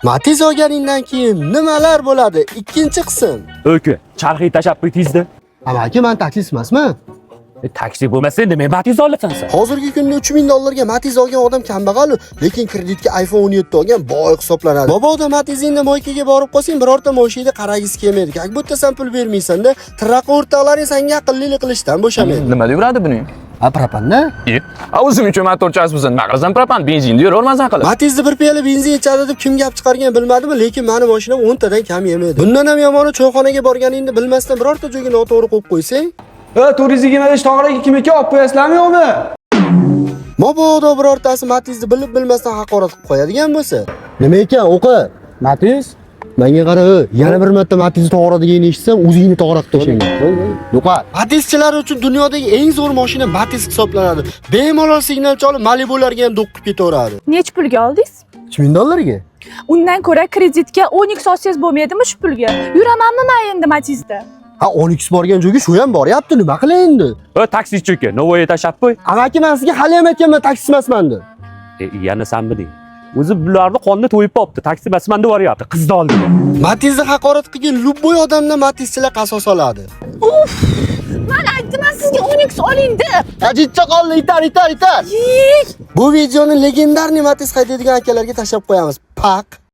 Matiz olganingdan keyin nimalar bo'ladi? Ikkinchi qism. O'ka, charxiy tashab qo'ydingizda. Amaki, men taksist emasman. Taksi bo'lmasa endi men Matiz olasan sen. Hozirgi kunda 3000 dollarga Matiz olgan odam kambag'al, lekin kreditga iPhone 17 olgan boy hisoblanadi. Mabodo Matizingda moykaga borib qolsang, birorta moshida qaragisi kelmaydi. Как будто sen pul bermaysan-da, tiraqa o'rtoqlaring senga aqllilik qilishdan bo'shamaydi. Nima yuradi buning? A propanda? O'zing uchun motorchas bo'lsin, nima qilasan propan benzinda yuravermasan qilib. Matizda bir piyola benzin ichadi deb kim gap chiqargan bilmadimi, lekin meni mashinam 10 tadan kam yemaydi. Bundan ham yomoni choyxonaga borganingda bilmasdan birorta joyga noto'g'ri qo'yib qo'ysang, 425 tog'dagi kimga olib qo'yasizlarmi yo'qmi? mabodo birortasi Matizni bilib bilmasdan haqorat qilib qo'yadigan bo'lsa, nima ekan o'qi? Matiz? Menga qara, yana bir marta Matizni to'g'radigan eshitsam, o'zingni to'g'rab tashlayman. Yo'qat. Matizchilar uchun dunyodagi eng zo'r mashina Matiz hisoblanadi. Bemalol signalcha olib Malibularga ham do'q qilib ketaveradi. Nech pulga oldingiz? 3000 dollarga? Undan ko'ra kreditga 10x olsangiz bo'lmaydimi shu pulga? Yuramanmi men endi Matizda? Ha, 10x borgan joyga shu ham boryapti, nima qilay endi? Taksichi uka, Novoye tashab qo'y. Amaki, men sizga hali ham aytganman, taksi emasman deb. Yana sen bilding. O'zi bularni qonni to'yib qopti. Taksi emasman deb boryapti. Qizni oldiga. Matizni haqorat qilgan lubboy odamdan Matizchilar qasos oladi. Men aytdim sizga 10x oling deb. Ajitcha qoldi, itar. Bu videoni legendarniy Matiz haydaydigan akalarga tashlab qo'yamiz. Pak.